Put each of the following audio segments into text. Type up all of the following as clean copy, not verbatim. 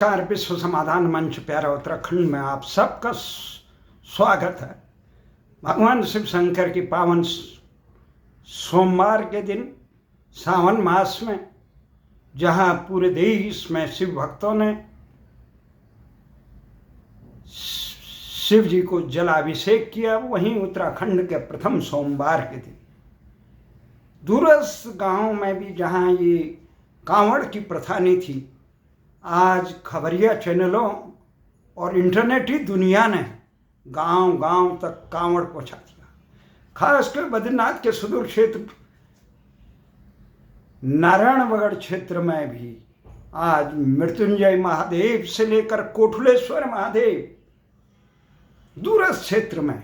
नमस्कार। विश्व समाधान मंच प्यारा उत्तराखंड में आप सबका स्वागत है। भगवान शिव शंकर की पावन सोमवार के दिन सावन मास में जहां पूरे देश में शिव भक्तों ने शिव जी को जलाभिषेक किया, वहीं उत्तराखंड के प्रथम सोमवार के दिन दूरस्थ गांव में भी जहां ये कांवड़ की प्रथा नहीं थी, आज खबरिया चैनलों और इंटरनेटी दुनिया ने गांव गांव तक कांवड़ पहुंचा दिया। खासकर बद्रीनाथ के सुदूर क्षेत्र नारायणगढ़ क्षेत्र में भी आज मृत्युंजय महादेव से लेकर कोठलेश्वर महादेव दूरस्थ क्षेत्र में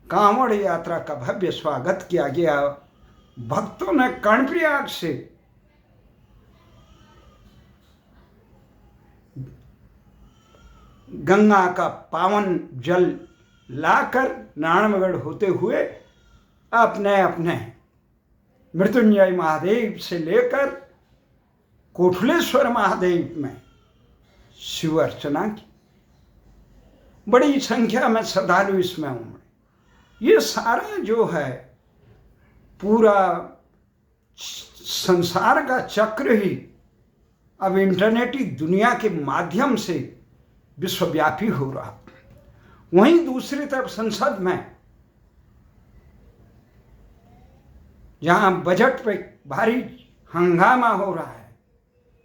कांवड़ यात्रा का भव्य स्वागत किया गया। भक्तों ने कर्णप्रयाग से गंगा का पावन जल लाकर नारायणगढ़ होते हुए अपने अपने मृत्युंजय महादेव से लेकर कोठलेश्वर महादेव में शिव अर्चना की। बड़ी संख्या में श्रद्धालु इसमें उमड़े। ये सारा जो है पूरा संसार का चक्र ही अब इंटरनेटी दुनिया के माध्यम से विश्वव्यापी हो रहा। वहीं दूसरी तरफ संसद में जहां बजट पे भारी हंगामा हो रहा है,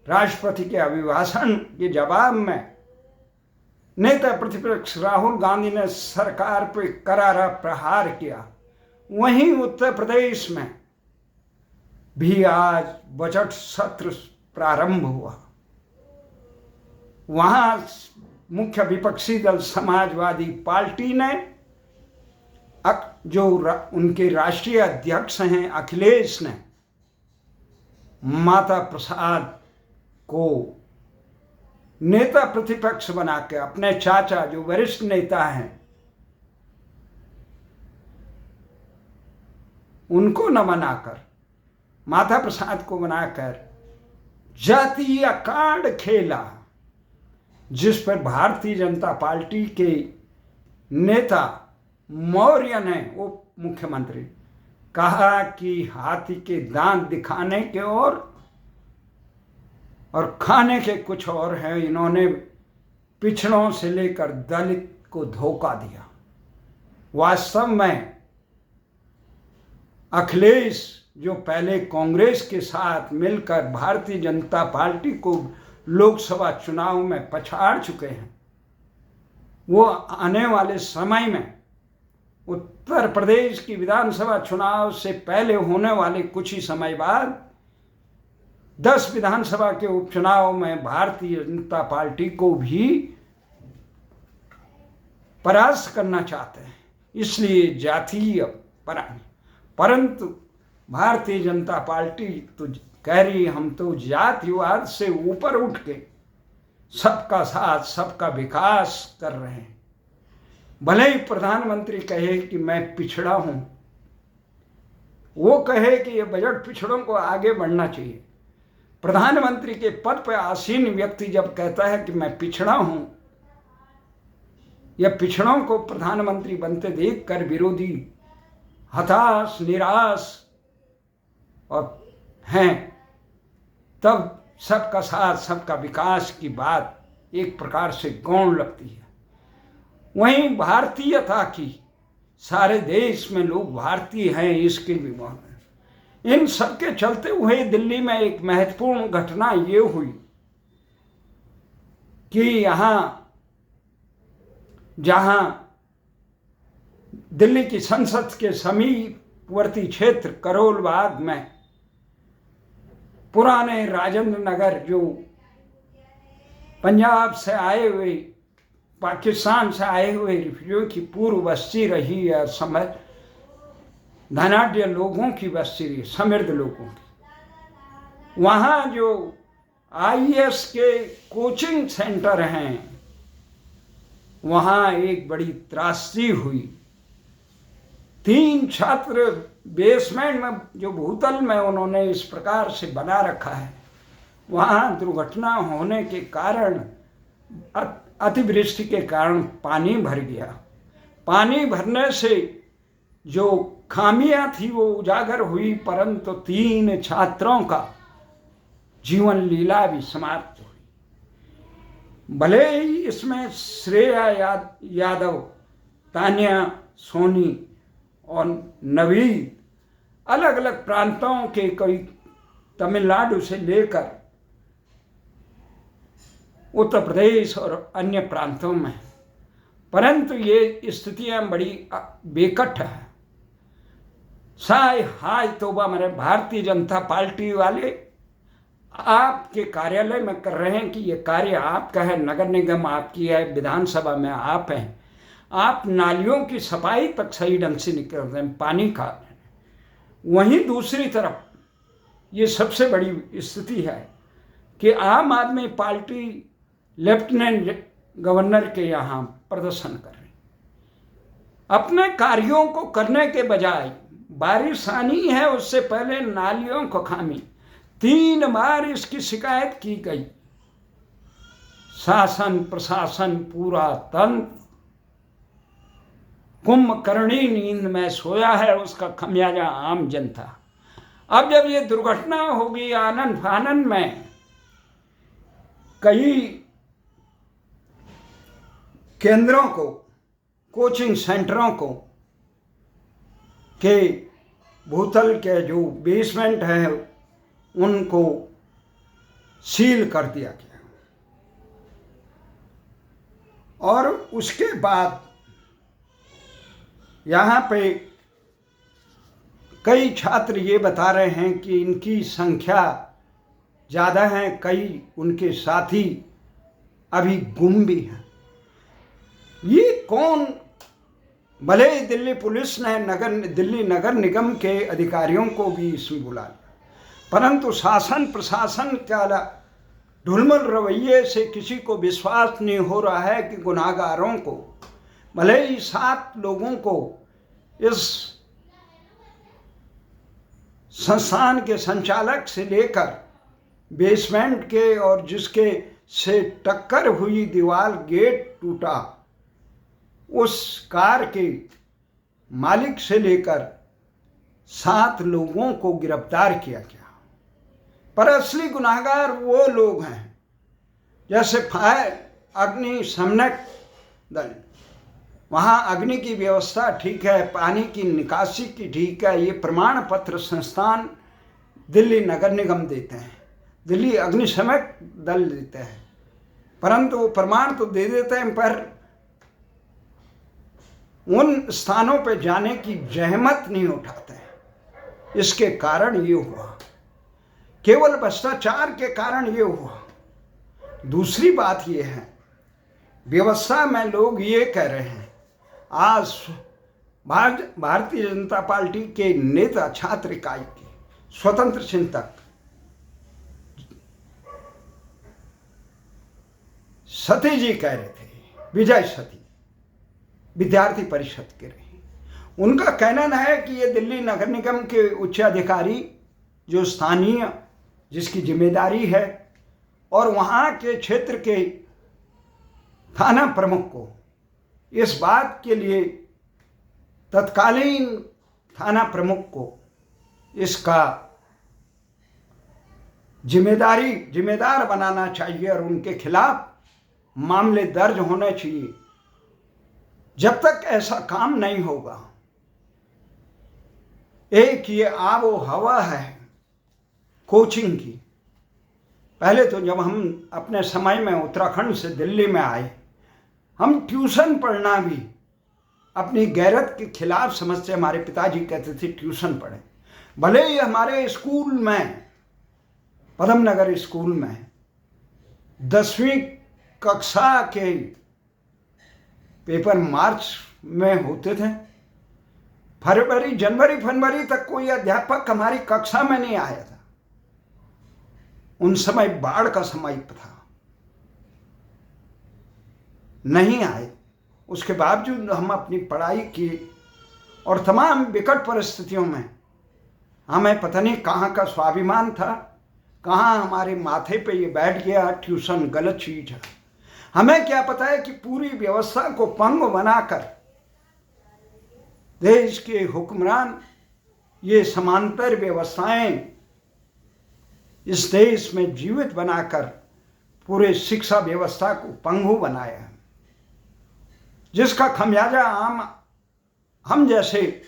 राष्ट्रपति के अभिभाषण के जवाब में नेता प्रतिपक्ष राहुल गांधी ने सरकार पर करारा प्रहार किया। वहीं उत्तर प्रदेश में भी आज बजट सत्र प्रारंभ हुआ। वहां मुख्य विपक्षी दल समाजवादी पार्टी ने जो उनके राष्ट्रीय अध्यक्ष हैं अखिलेश ने माता प्रसाद को नेता प्रतिपक्ष बना के अपने चाचा जो वरिष्ठ नेता हैं उनको न बनाकर माता प्रसाद को बनाकर जातीय कार्ड खेला, जिस पर भारतीय जनता पार्टी के नेता मौर्य ने उप मुख्यमंत्री कहा कि हाथी के दांत दिखाने के और खाने के कुछ और हैं। इन्होंने पिछड़ों से लेकर दलित को धोखा दिया। वास्तव में अखिलेश जो पहले कांग्रेस के साथ मिलकर भारतीय जनता पार्टी को लोकसभा चुनाव में पछाड़ चुके हैं, वो आने वाले समय में उत्तर प्रदेश की विधानसभा चुनाव से पहले होने वाले कुछ ही समय बाद 10 विधानसभा के उपचुनाव में भारतीय जनता पार्टी को भी परास्त करना चाहते हैं। इसलिए जातीय परंतु भारतीय जनता पार्टी तो कह रही हम तो जातिवाद से ऊपर उठ के सबका साथ सबका विकास कर रहे हैं। भले ही प्रधानमंत्री कहे कि मैं पिछड़ा हूं, वो कहे कि ये बजट पिछड़ों को आगे बढ़ना चाहिए। प्रधानमंत्री के पद पर आसीन व्यक्ति जब कहता है कि मैं पिछड़ा हूं, या पिछड़ों को प्रधानमंत्री बनते देख कर विरोधी हताश निराश और हैं, तब सबका साथ सबका विकास की बात एक प्रकार से गौण लगती है। वहीं भारतीयता की सारे देश में लोग भारतीय हैं इसके विमान में। इन सबके चलते हुए दिल्ली में एक महत्वपूर्ण घटना ये हुई कि यहां जहां दिल्ली की संसद के समीपवर्ती क्षेत्र करोल बाग में पुराने राजेंद्र नगर जो पंजाब से आए हुए पाकिस्तान से आए हुए रिफ्यूजियों की पूर्व बस्ती रही है, समय धनाढ्य लोगों की बस्ती रही, समृद्ध लोगों की। वहाँ जो आईएएस के कोचिंग सेंटर हैं, वहाँ एक बड़ी त्रासदी हुई। 3 छात्र बेसमेंट में जो भूतल में उन्होंने इस प्रकार से बना रखा है, वहाँ दुर्घटना होने के कारण, अतिवृष्टि के कारण पानी भर गया। पानी भरने से जो खामियां थी वो उजागर हुई, परंतु 3 छात्रों का जीवन लीला भी समाप्त हुई। भले ही इसमें श्रेया यादव, तान्या सोनी और नवीद अलग अलग प्रांतों के, कोई तमिलनाडु से लेकर उत्तर प्रदेश और अन्य प्रांतों में, परंतु ये स्थितियां बड़ी बेकट है। हाय तौबा, मेरे भारतीय जनता पार्टी वाले आपके कार्यालय में कर रहे हैं कि ये कार्य आपका है, नगर निगम आपकी है, विधानसभा में आप हैं, आप नालियों की सफाई तक सही ढंग से नहीं कर रहे हैं, पानी का। वहीं दूसरी तरफ ये सबसे बड़ी स्थिति है कि आम आदमी पार्टी लेफ्टिनेंट गवर्नर के यहाँ प्रदर्शन कर रही, अपने कार्यों को करने के बजाय, बारिश आनी है उससे पहले नालियों को खामी, 3 बार इसकी शिकायत की गई। शासन प्रशासन पूरा तंत्र कुंभकर्णी नींद में सोया है, उसका खमियाजा आम जनता। अब जब ये दुर्घटना होगी आनंद फानन में, कई केंद्रों को, कोचिंग सेंटरों को के भूतल के जो बेसमेंट है उनको सील कर दिया गया, और उसके बाद यहाँ पे कई छात्र ये बता रहे हैं कि इनकी संख्या ज़्यादा है, कई उनके साथी अभी गुम भी हैं। ये कौन? भले ही दिल्ली पुलिस ने दिल्ली नगर निगम के अधिकारियों को भी इसमें बुला लिया, परंतु शासन प्रशासन का ढुलमुल रवैये से किसी को विश्वास नहीं हो रहा है कि गुनाहगारों को, भले ही 7 लोगों को इस संस्थान के संचालक से लेकर बेसमेंट के, और जिसके से टक्कर हुई दीवार, गेट टूटा, उस कार के मालिक से लेकर 7 लोगों को गिरफ्तार किया गया। पर असली गुनाहगार वो लोग हैं, जैसे फायर अग्निशमन दल, वहाँ अग्नि की व्यवस्था ठीक है, पानी की निकासी की ठीक है, ये प्रमाण पत्र संस्थान दिल्ली नगर निगम देते हैं, दिल्ली अग्निशमन दल देते हैं, परंतु वो प्रमाण तो दे देते हैं, पर उन स्थानों पर जाने की जहमत नहीं उठाते हैं। इसके कारण ये हुआ, केवल भ्रष्टाचार के कारण ये हुआ। दूसरी बात ये है, व्यवस्था में लोग ये कह रहे हैं, आज भारतीय जनता पार्टी के नेता, छात्र इकाई के स्वतंत्र चिंतक सती जी कह रहे थे, विजय सती विद्यार्थी परिषद के रहे, उनका कहना है कि ये दिल्ली नगर निगम के उच्च अधिकारी जो स्थानीय, जिसकी जिम्मेदारी है, और वहाँ के क्षेत्र के थाना प्रमुख को इस बात के लिए, तत्कालीन थाना प्रमुख को इसका जिम्मेदार बनाना चाहिए और उनके खिलाफ मामले दर्ज होने चाहिए। जब तक ऐसा काम नहीं होगा, एक ये आबो हवा है कोचिंग की। पहले तो जब हम अपने समय में उत्तराखंड से दिल्ली में आए, हम ट्यूशन पढ़ना भी अपनी गैरत के खिलाफ समझते, हमारे पिताजी कहते थे ट्यूशन पढ़े। भले ही हमारे स्कूल में, पदमनगर स्कूल में 10वीं कक्षा के पेपर मार्च में होते थे, जनवरी फरवरी तक कोई अध्यापक हमारी कक्षा में नहीं आया था। उन समय बाढ़ का समय था, नहीं आए। उसके बावजूद हम अपनी पढ़ाई की, और तमाम विकट परिस्थितियों में हमें पता नहीं कहाँ का स्वाभिमान था कहाँ हमारे माथे पे ये बैठ गया ट्यूशन गलत चीज है। हमें क्या पता है कि पूरी व्यवस्था को पंग बनाकर देश के हुक्मरान ये समांतर व्यवस्थाएं इस देश में जीवित बनाकर पूरे शिक्षा व्यवस्था को पंगु बनाया है, जिसका खमियाजा हम जैसे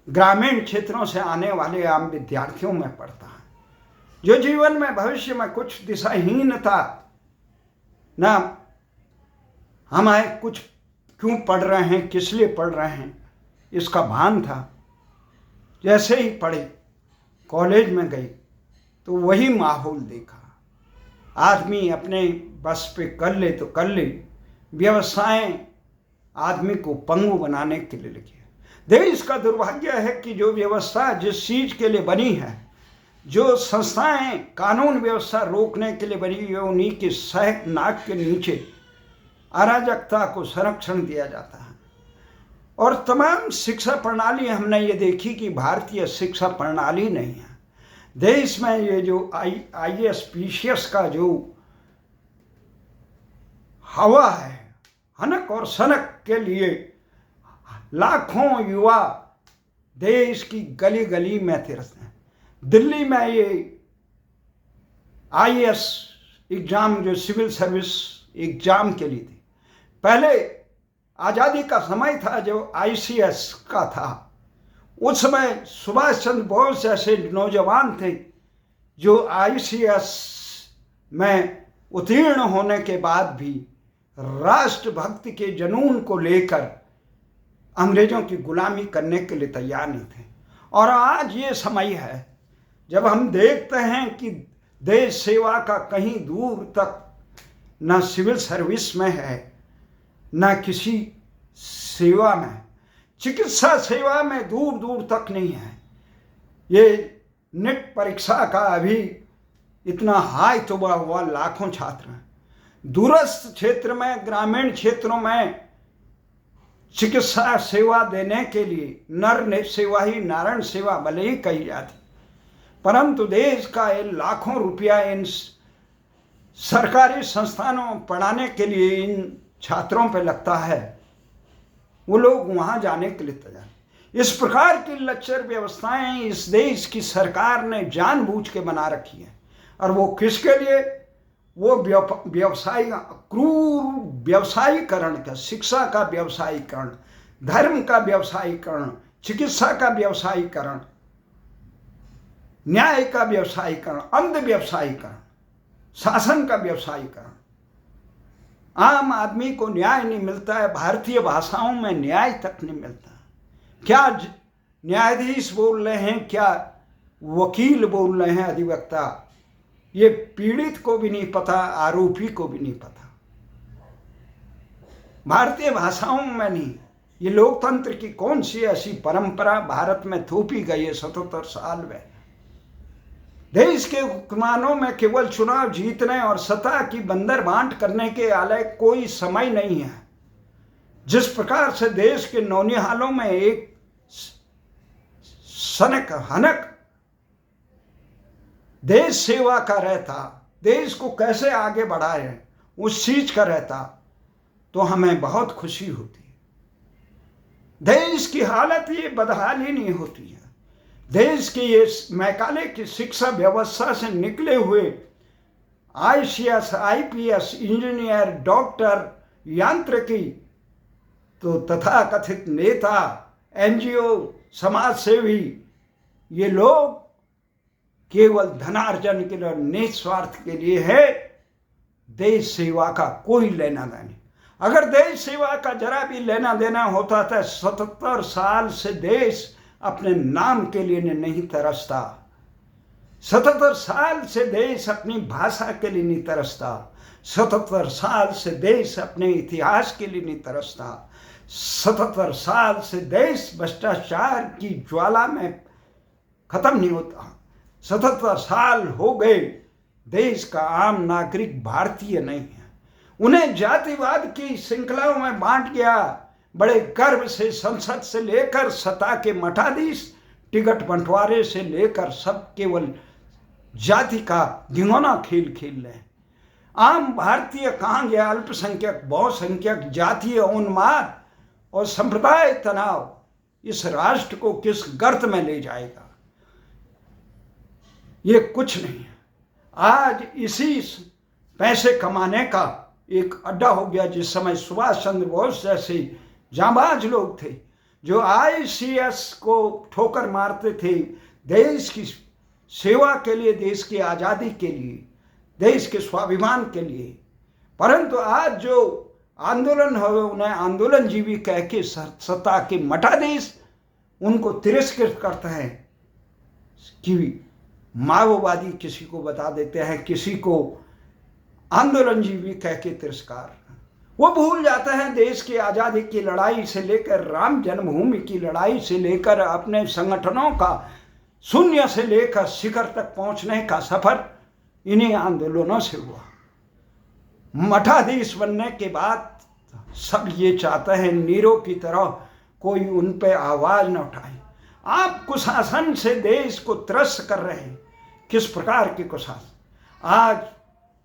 ग्रामीण क्षेत्रों से आने वाले आम विद्यार्थियों में पड़ता है, जो जीवन में भविष्य में कुछ दिशाहीनता, ना हमें कुछ क्यों पढ़ रहे हैं, किस लिए पढ़ रहे हैं, इसका भान था। जैसे ही पढ़े, कॉलेज में गई तो वही माहौल देखा। आदमी अपने बस पे कर ले तो कर ले, व्यवसाय आदमी को पंगु बनाने के लिए लगी। देश का दुर्भाग्य है कि जो व्यवस्था जिस चीज के लिए बनी है, जो संस्थाएं कानून व्यवस्था रोकने के लिए बनी है, उन्हीं के सह नाक के नीचे अराजकता को संरक्षण दिया जाता है। और तमाम शिक्षा प्रणाली हमने ये देखी कि भारतीय शिक्षा प्रणाली नहीं है। देश में ये जो IAS PCS का जो हवा है, हनक और सनक के लिए लाखों युवा देश की गली गली में तिरसते हैं। दिल्ली में ये IAS एग्जाम जो सिविल सर्विस एग्जाम के लिए थी, पहले आज़ादी का समय था जो ICS का था, उस समय सुभाष चंद्र बोस जैसे नौजवान थे जो ICS में उत्तीर्ण होने के बाद भी राष्ट्रभक्ति के जुनून को लेकर अंग्रेजों की गुलामी करने के लिए तैयार नहीं थे। और आज ये समय है जब हम देखते हैं कि देश सेवा का कहीं दूर तक न सिविल सर्विस में है, न किसी सेवा में, चिकित्सा सेवा में दूर दूर तक नहीं है। ये नेट परीक्षा का अभी इतना हाई तोबा हुआ, लाखों छात्र हैं। दूरस्थ क्षेत्र में, ग्रामीण क्षेत्रों में चिकित्सा सेवा देने के लिए नर सेवा ही नारायण सेवा भले ही कही जाती, परंतु देश का ये लाखों रुपया इन सरकारी संस्थानों में पढ़ाने के लिए इन छात्रों पे लगता है, वो लोग वहां जाने के लिए तैयार। इस प्रकार की लचर व्यवस्थाएं इस देश की सरकार ने जानबूझ के बना रखी है। और वो किसके लिए? वो व्यवसाय, क्रूर व्यवसायीकरण का, शिक्षा का व्यवसायीकरण, धर्म का व्यवसायीकरण, चिकित्सा का व्यवसायीकरण, न्याय का व्यवसायीकरण, अंध व्यवसायीकरण, शासन का व्यवसायीकरण। आम आदमी को न्याय नहीं मिलता है, भारतीय भाषाओं में न्याय तक नहीं मिलता। क्या न्यायाधीश बोल रहे हैं, क्या वकील बोल रहे हैं, अधिवक्ता, ये पीड़ित को भी नहीं पता, आरोपी को भी नहीं पता। भारतीय भाषाओं में नहीं। ये लोकतंत्र की कौन सी ऐसी परंपरा भारत में थोपी गई है 77 साल में? देश के हुक्मरानों में केवल चुनाव जीतने और सत्ता की बंदर बांट करने के आलय कोई समय नहीं है। जिस प्रकार से देश के नौनिहालों में एक सनक हनक देश सेवा का रहता, देश को कैसे आगे बढ़ाए उस चीज का रहता, तो हमें बहुत खुशी होती। देश की हालत ये बदहाली नहीं होती है। देश की ये मैकाले की शिक्षा व्यवस्था से निकले हुए ICS, IPS, इंजीनियर, डॉक्टर, यांत्रिकी, तो तथाकथित नेता, NGO, समाज सेवी, ये लोग केवल धनार्जन के लिए, निस्वार्थ के लिए है। देश सेवा का कोई लेना देना नहीं। अगर देश सेवा का जरा भी लेना देना होता था, 77 साल से देश अपने नाम के लिए नहीं तरसता। 77 साल से देश अपनी भाषा के लिए नहीं तरसता। 77 साल से देश अपने इतिहास के लिए नहीं तरसता। 77 साल से देश भ्रष्टाचार की ज्वाला में खत्म नहीं होता। 77 साल हो गए, देश का आम नागरिक भारतीय नहीं है। उन्हें जातिवाद की श्रृंखलाओं में बांट गया। बड़े गर्व से संसद से लेकर सत्ता के मठाधीश, टिकट बंटवारे से लेकर सब केवल जाति का ढिंगोना खेल खेल रहे हैं। आम भारतीय कहाँ गया? अल्पसंख्यक, बहुसंख्यक, जातीय उन्माद और संप्रदाय तनाव इस राष्ट्र को किस गर्त में ले जाएगा? ये कुछ नहीं है। आज इसी पैसे कमाने का एक अड्डा हो गया। जिस समय सुभाष चंद्र बोस जैसे जांबाज लोग थे जो ICS को ठोकर मारते थे देश की सेवा के लिए, देश की आज़ादी के लिए, देश के स्वाभिमान के लिए, परंतु आज जो आंदोलन हो उन्हें आंदोलन जीवी कह के सत्ता के मठाधीश उनको तिरस्कृत करते हैं कि माओवादी किसी को बता देते हैं, किसी को आंदोलन जीवी कह के तिरस्कार। वो भूल जाता है देश की आज़ादी की लड़ाई से लेकर राम जन्मभूमि की लड़ाई से लेकर अपने संगठनों का शून्य से लेकर शिखर तक पहुंचने का सफर इन्हीं आंदोलनों से हुआ। मठाधीश बनने के बाद सब ये चाहते हैं नीरो की तरह कोई उन पे आवाज न उठाए। आप कुशासन से देश को त्रस्त कर रहे हैं। किस प्रकार के कुशासन? आज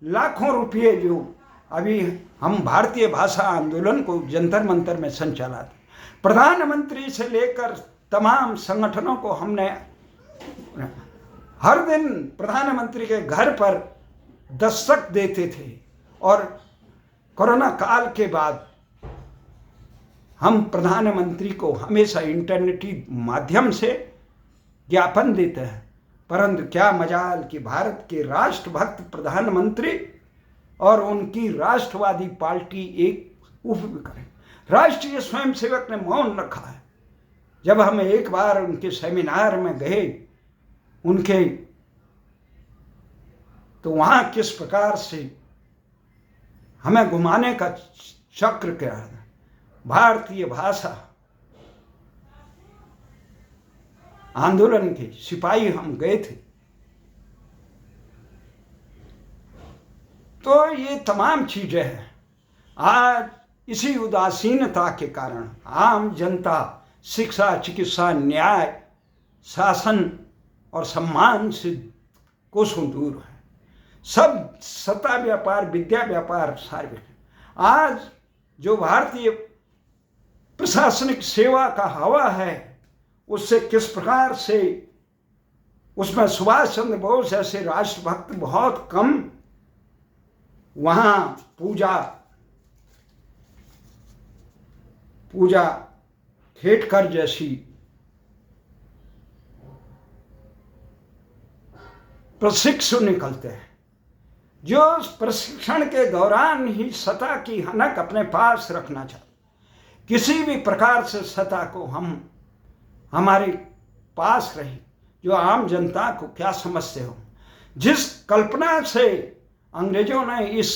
लाखों रुपये जो अभी हम भारतीय भाषा आंदोलन को जंतर मंतर में संचालित, प्रधानमंत्री से लेकर तमाम संगठनों को हमने हर दिन प्रधानमंत्री के घर पर दस्तक देते थे। और कोरोना काल के बाद हम प्रधानमंत्री को हमेशा इंटरनेटी माध्यम से ज्ञापन देते हैं, परंतु क्या मजाल कि भारत के राष्ट्रभक्त प्रधानमंत्री और उनकी राष्ट्रवादी पार्टी एक उफ करें। राष्ट्रीय स्वयंसेवक ने मौन रखा है। जब हम एक बार उनके सेमिनार में गए उनके, तो वहां किस प्रकार से हमें घुमाने का चक्र क्या है। भारतीय भाषा आंदोलन के सिपाही हम गए थे। तो ये तमाम चीजें हैं। आज इसी उदासीनता के कारण आम जनता शिक्षा, चिकित्सा, न्याय, शासन और सम्मान से कोसों दूर है। सब सत्ता व्यापार, विद्या व्यापार सार्वजनिक। आज जो भारतीय प्रशासनिक सेवा का हवा है उससे किस प्रकार से उसमें सुभाष चंद्र बोस जैसे राष्ट्रभक्त बहुत कम, वहां पूजा खेटकर जैसी प्रशिक्षु निकलते हैं जो प्रशिक्षण के दौरान ही सत्ता की हनक अपने पास रखना चाहते। किसी भी प्रकार से सत्ता को हम हमारे पास रही, जो आम जनता को क्या समझते हो। जिस कल्पना से अंग्रेजों ने इस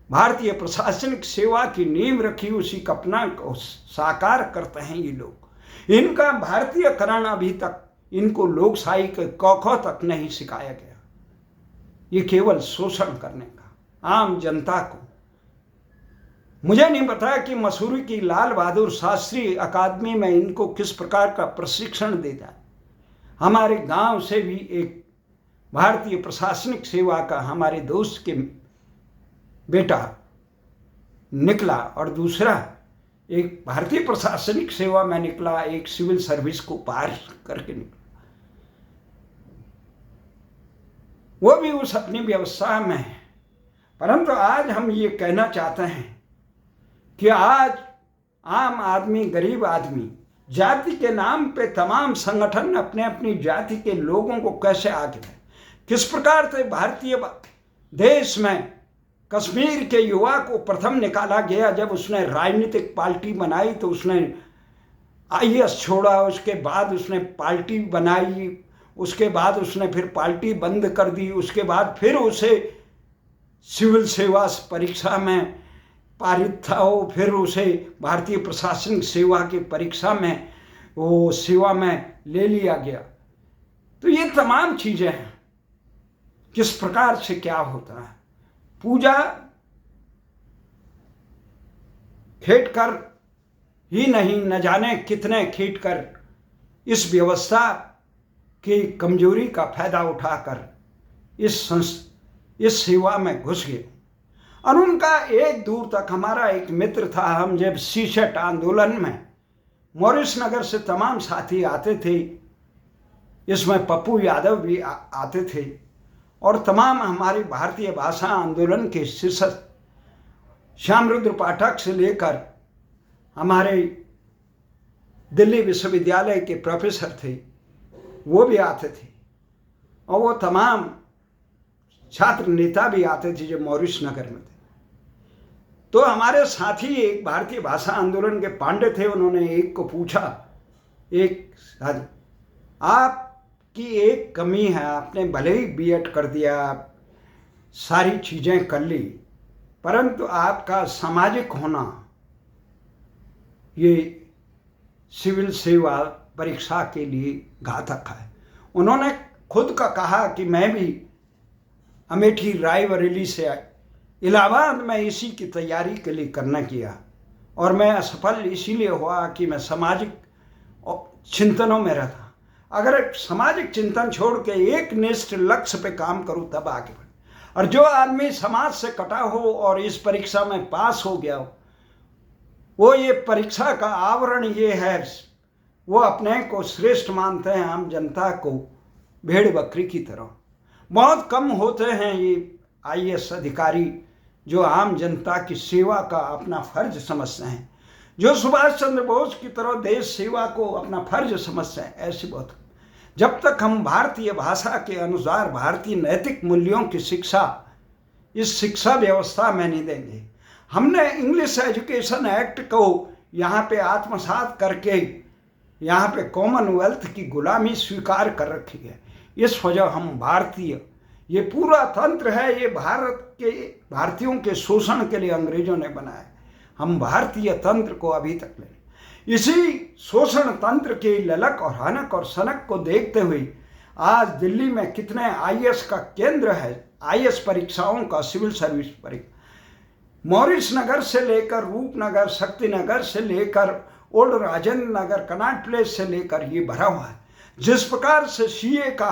भारतीय प्रशासनिक सेवा की नींव रखी, उसी कल्पना को साकार करते हैं ये लोग। इनका भारतीयकरण अभी तक इनको लोकशाही के कौखों तक नहीं सिखाया गया। ये केवल शोषण करने का आम जनता को। मुझे नहीं पता कि मसूरी की लाल बहादुर शास्त्री अकादमी में इनको किस प्रकार का प्रशिक्षण देता है। हमारे गांव से भी एक भारतीय प्रशासनिक सेवा का हमारे दोस्त के बेटा निकला और दूसरा एक भारतीय प्रशासनिक सेवा में निकला, एक सिविल सर्विस को पार करके निकला। वो भी उस अपनी व्यवस्था में है। परंतु आज हम ये कहना चाहते हैं कि आज आम आदमी, गरीब आदमी, जाति के नाम पे तमाम संगठन अपने अपनी जाति के लोगों को कैसे आगे बढ़े। किस प्रकार से भारतीय देश में कश्मीर के युवा को प्रथम निकाला गया। जब उसने राजनीतिक पार्टी बनाई तो उसने IAS छोड़ा, उसके बाद उसने पार्टी बनाई, उसके बाद उसने फिर पार्टी बंद कर दी, उसके बाद फिर उसे सिविल सेवा परीक्षा में पारित था वो, फिर उसे भारतीय प्रशासनिक सेवा की परीक्षा में वो सेवा में ले लिया गया। तो ये तमाम चीजें हैं। किस प्रकार से क्या होता है। पूजा खेट कर ही नहीं, न जाने कितने खेट कर इस व्यवस्था की कमजोरी का फायदा उठाकर इस सेवा में घुस गए। और उनका एक दूर तक हमारा एक मित्र था, हम जब सीसेट आंदोलन में मॉरिस नगर से तमाम साथी आते थे, इसमें पप्पू यादव भी आते थे, और तमाम हमारी भारतीय भाषा आंदोलन के शीर्षक श्यामरुद्र पाठक से लेकर हमारे दिल्ली विश्वविद्यालय के प्रोफेसर थे, वो भी आते थे, और वो तमाम छात्र नेता भी आते थे जो मॉरिस नगर में थे। तो हमारे साथी एक भारतीय भाषा आंदोलन के पांडे थे, उन्होंने एक को पूछा, एक आपकी एक कमी है, आपने भले ही बीएड कर दिया, सारी चीज़ें कर ली, परंतु आपका सामाजिक होना ये सिविल सेवा परीक्षा के लिए घातक है। उन्होंने खुद का कहा कि मैं भी अमेठी रायबरेली से इलाहाबाद में इसी की तैयारी के लिए करना किया, और मैं असफल इसीलिए हुआ कि मैं सामाजिक चिंतनों में रहता। अगर सामाजिक चिंतन छोड़ के एक निष्ठ लक्ष्य पे काम करूं तब आगे बढ़े। और जो आदमी समाज से कटा हो और इस परीक्षा में पास हो गया हो, वो ये परीक्षा का आवरण ये है, वो अपने को श्रेष्ठ मानते हैं, आम जनता को भेड़ बकरी की तरह। बहुत कम होते हैं ये आईएएस अधिकारी जो आम जनता की सेवा का अपना फर्ज समझते हैं, जो सुभाष चंद्र बोस की तरह देश सेवा को अपना फर्ज समझते हैं, ऐसे बहुत। जब तक हम भारतीय भाषा के अनुसार भारतीय नैतिक मूल्यों की शिक्षा इस शिक्षा व्यवस्था में नहीं देंगे, हमने इंग्लिश एजुकेशन एक्ट को यहाँ पे आत्मसात करके यहाँ पे कॉमनवेल्थ की गुलामी स्वीकार कर रखी है। इस वजह हम भारतीय, ये पूरा तंत्र है, ये भारतीयों के शोषण के लिए अंग्रेजों ने बनाया। हम भारतीय तंत्र को अभी तक ले, इसी शोषण तंत्र के ललक और हनक और सनक को देखते हुए आज दिल्ली में कितने आईएएस का केंद्र है, आईएएस परीक्षाओं का, सिविल सर्विस परीक्षा, मॉरिस नगर से लेकर रूपनगर, शक्तिनगर से लेकर old Rajendra Nagar, Connaught place से लेकर ये भरा हुआ है। जिस प्रकार से सीए का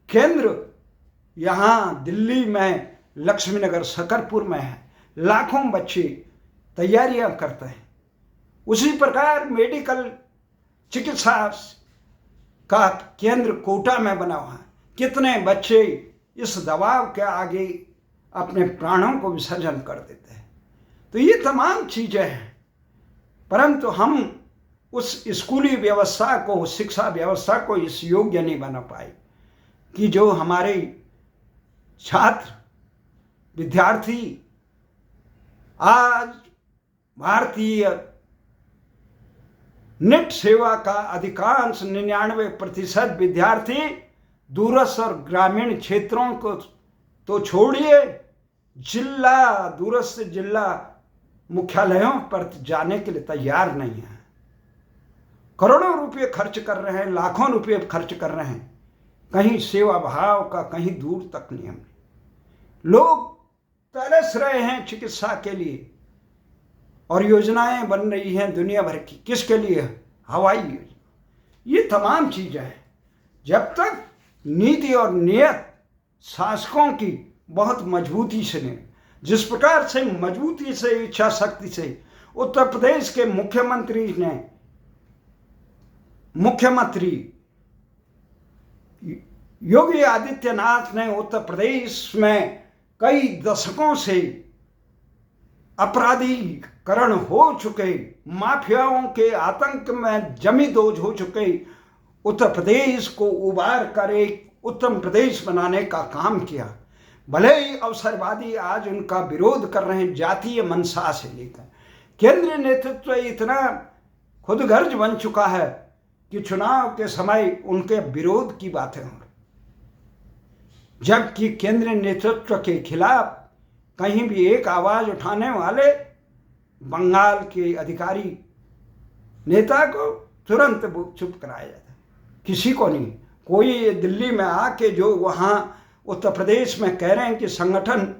केंद्र यहाँ दिल्ली में लक्ष्मी नगर शकरपुर में है, लाखों बच्चे तैयारियां करते हैं, उसी प्रकार मेडिकल चिकित्सा का केंद्र कोटा में बना हुआ है। कितने बच्चे इस दबाव के आगे अपने प्राणों को विसर्जन कर देते हैं। तो ये तमाम चीज़ें हैं, परंतु हम उस स्कूली व्यवस्था को, शिक्षा व्यवस्था को इस योग्य नहीं बना पाए कि जो हमारे छात्र विद्यार्थी आज भारतीय नेट सेवा का अधिकांश 99% विद्यार्थी दूरस्थ और ग्रामीण क्षेत्रों को तो छोड़िए, दूरस्थ जिला मुख्यालयों पर जाने के लिए तैयार नहीं है। करोड़ों रुपए खर्च कर रहे हैं, लाखों रुपए खर्च कर रहे हैं, कहीं सेवा भाव का कहीं दूर तक नहीं है। लोग तरस रहे हैं चिकित्सा के लिए, और योजनाएं बन रही हैं दुनिया भर की, किसके लिए? हवाई योजना। ये तमाम चीजें हैं। जब तक नीति और नियत शासकों की बहुत मजबूती से नहीं, जिस प्रकार से मजबूती से, इच्छा शक्ति से उत्तर प्रदेश के मुख्यमंत्री योगी आदित्यनाथ ने उत्तर प्रदेश में कई दशकों से अपराधीकरण हो चुके, माफियाओं के आतंक में जमींदोज हो चुके उत्तर प्रदेश को उबार कर एक उत्तम प्रदेश बनाने का काम किया। भले ही अवसरवादी आज उनका विरोध कर रहे हैं, जातीय मंशा से लेकर केंद्रीय नेतृत्व इतना खुदगर्ज बन चुका है कि चुनाव के समय उनके विरोध की बातें हो रही, जबकि केंद्रीय नेतृत्व के खिलाफ कहीं भी एक आवाज उठाने वाले बंगाल के अधिकारी नेता को तुरंत चुप कराया जाता है। किसी को नहीं। कोई दिल्ली में आके जो वहाँ उत्तर प्रदेश में कह रहे हैं कि संगठन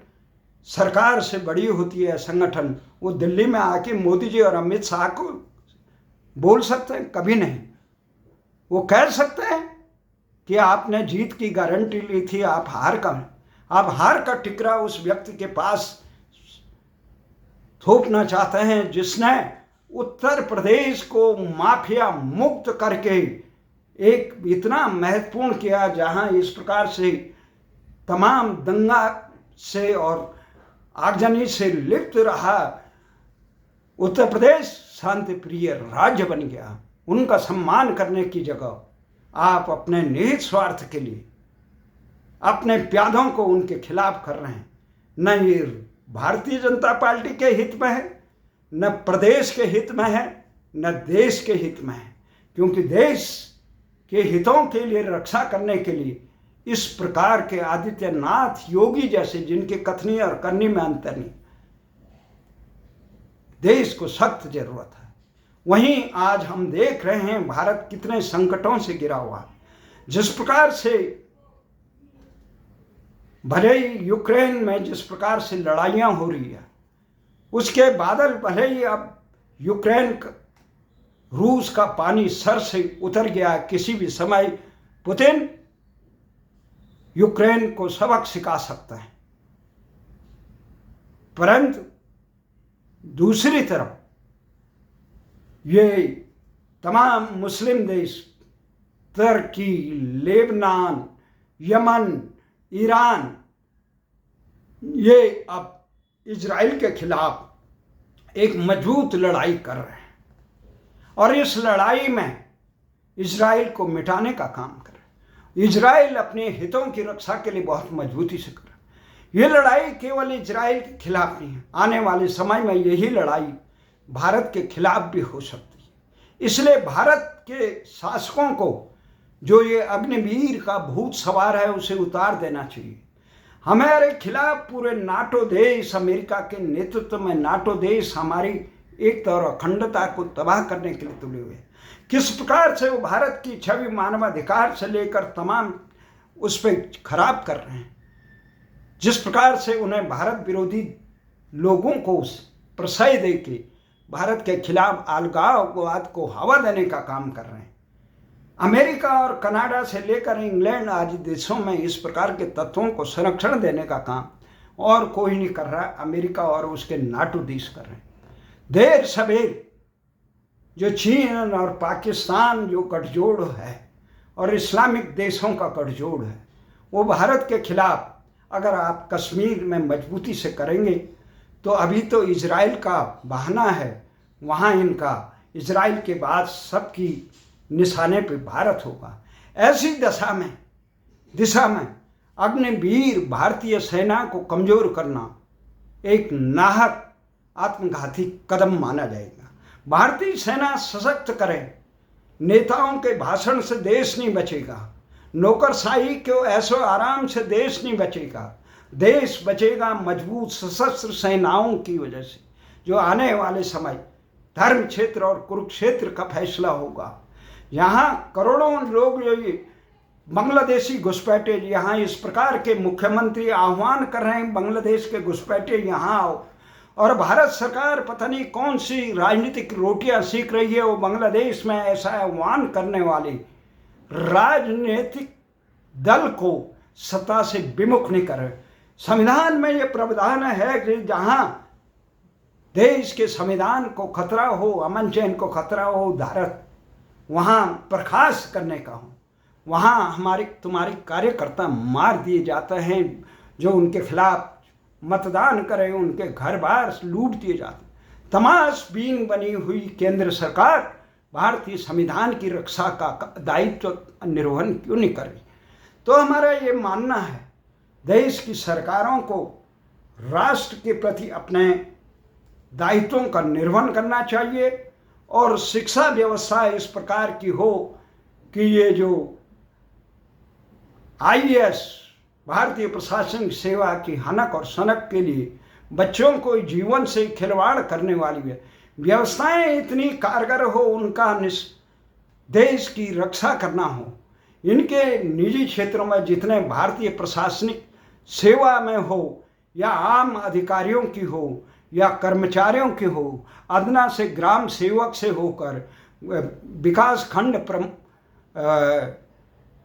सरकार से बड़ी होती है संगठन, वो दिल्ली में आके मोदी जी और अमित शाह को बोल सकते हैं? कभी नहीं। वो कह सकते हैं कि आपने जीत की गारंटी ली थी, आप हार का टिकरा उस व्यक्ति के पास थोपना चाहते हैं जिसने उत्तर प्रदेश को माफिया मुक्त करके एक इतना महत्वपूर्ण किया, जहां इस प्रकार से तमाम दंगा से और आगजनी से लिप्त रहा उत्तर प्रदेश शांति प्रिय राज्य बन गया। उनका सम्मान करने की जगह आप अपने निहित स्वार्थ के लिए अपने प्यादों को उनके खिलाफ कर रहे हैं। न ये भारतीय जनता पार्टी के हित में है, न प्रदेश के हित में है, न देश के हित में है, क्योंकि देश के हितों के लिए रक्षा करने के लिए इस प्रकार के आदित्यनाथ योगी जैसे, जिनके कथनी और करनी में अंतर नहीं, देश को सख्त जरूरत है। वहीं आज हम देख रहे हैं भारत कितने संकटों से गिरा हुआ। जिस प्रकार से भले ही यूक्रेन में जिस प्रकार से लड़ाइयां हो रही है, उसके बादल भले ही अब यूक्रेन रूस का पानी सर से उतर गया, किसी भी समय पुतिन यूक्रेन को सबक सिखा सकता है। परंतु दूसरी तरफ ये तमाम मुस्लिम देश, तुर्की, लेबनान, यमन, ईरान, ये अब इजराइल के खिलाफ एक मजबूत लड़ाई कर रहे हैं और इस लड़ाई में इजराइल को मिटाने का काम कर रहे हैं। इजराइल अपने हितों की रक्षा के लिए बहुत मजबूती से कर रहा है। ये लड़ाई केवल इजराइल के खिलाफ नहीं है, आने वाले समय में यही लड़ाई भारत के खिलाफ भी हो सकती है। इसलिए भारत के शासकों को जो ये अग्निवीर का भूत सवार है उसे उतार देना चाहिए। हमारे खिलाफ पूरे नाटो देश, अमेरिका के नेतृत्व में नाटो देश हमारी एकता और अखंडता को तबाह करने के लिए तुले हुए हैं। किस प्रकार से वो भारत की छवि मानवाधिकार से लेकर तमाम उस पर खराब कर रहे हैं, जिस प्रकार से उन्हें भारत विरोधी लोगों को प्रश्रय दे के भारत के खिलाफ अलगाववाद को हवा देने का काम कर रहे हैं। अमेरिका और कनाडा से लेकर इंग्लैंड आदि देशों में इस प्रकार के तत्वों को संरक्षण देने का काम और कोई नहीं कर रहा, अमेरिका और उसके नाटो देश कर रहे हैं। देर सवेर जो चीन और पाकिस्तान जो गठजोड़ है और इस्लामिक देशों का गठजोड़ है, वो भारत के खिलाफ अगर आप कश्मीर में मजबूती से करेंगे तो अभी तो इजराइल का बहाना है, वहाँ इनका इजराइल के बाद सबकी निशाने पे भारत होगा। ऐसी दिशा में अग्निवीर भारतीय सेना को कमजोर करना एक नाहक आत्मघाती कदम माना जाएगा। भारतीय सेना सशक्त करे, नेताओं के भाषण से देश नहीं बचेगा, नौकरशाही को ऐसो आराम से देश नहीं बचेगा। देश बचेगा मजबूत सशस्त्र सेनाओं की वजह से, जो आने वाले समय धर्म क्षेत्र और कुरुक्षेत्र का फैसला होगा। यहाँ करोड़ों लोग जो ये बांग्लादेशी घुसपैठे, यहाँ इस प्रकार के मुख्यमंत्री आह्वान कर रहे हैं बांग्लादेश के घुसपैठे यहाँ आओ, और भारत सरकार पता नहीं कौन सी राजनीतिक रोटियां सीख रही है, वो बांग्लादेश में ऐसा आह्वान करने वाले राजनीतिक दल को सत्ता से विमुख नहीं करे। संविधान में ये प्रावधान है कि जहाँ देश के संविधान को खतरा हो, अमन चैन को खतरा हो, भारत वहाँ बर्खास्त करने का हो, वहाँ तुम्हारे कार्यकर्ता मार दिए जाते हैं, जो उनके खिलाफ मतदान करें उनके घर बार लूट दिए जाते। तमाशबीन बनी हुई केंद्र सरकार भारतीय संविधान की रक्षा का दायित्व निर्वहन क्यों नहीं कर रही? तो हमारा ये मानना है देश की सरकारों को राष्ट्र के प्रति अपने दायित्वों का निर्वहन करना चाहिए और शिक्षा व्यवस्था इस प्रकार की हो कि ये जो IAS भारतीय प्रशासनिक सेवा की हनक और सनक के लिए बच्चों को जीवन से खिलवाड़ करने वाली व्यवस्थाएं इतनी कारगर हो, उनका देश की रक्षा करना हो। इनके निजी क्षेत्रों में जितने भारतीय प्रशासनिक सेवा में हो या आम अधिकारियों की हो या कर्मचारियों की हो, अदना से ग्राम सेवक से होकर विकास खंड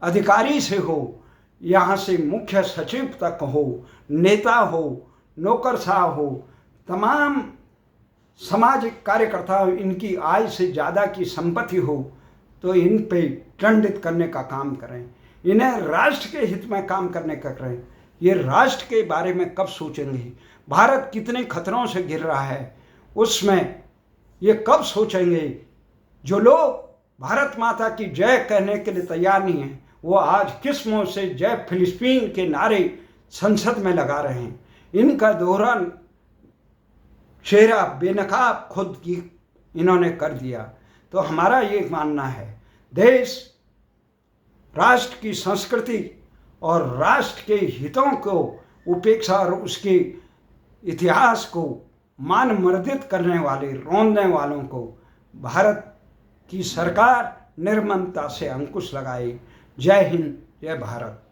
अधिकारी से हो, यहाँ से मुख्य सचिव तक हो, नेता हो, नौकरशाह हो, तमाम सामाजिक कार्यकर्ता हो, इनकी आय से ज़्यादा की संपत्ति हो तो इन पे दंडित करने का काम करें, इन्हें राष्ट्र के हित में काम करने का करें। ये राष्ट्र के बारे में कब सोचेंगे? भारत कितने खतरों से घिर रहा है उसमें ये कब सोचेंगे? जो लोग भारत माता की जय कहने के लिए तैयार नहीं हैं, वो आज किस मुंह से जय फिलिस्तीन के नारे संसद में लगा रहे हैं। इनका दोहरा चेहरा बेनकाब खुद की इन्होंने कर दिया। तो हमारा ये मानना है, देश राष्ट्र की संस्कृति और राष्ट्र के हितों को उपेक्षा और उसके इतिहास को मान मर्दित करने वाले, रौंदने वालों को भारत की सरकार निर्ममता से अंकुश लगाए। जय हिंद, जय भारत।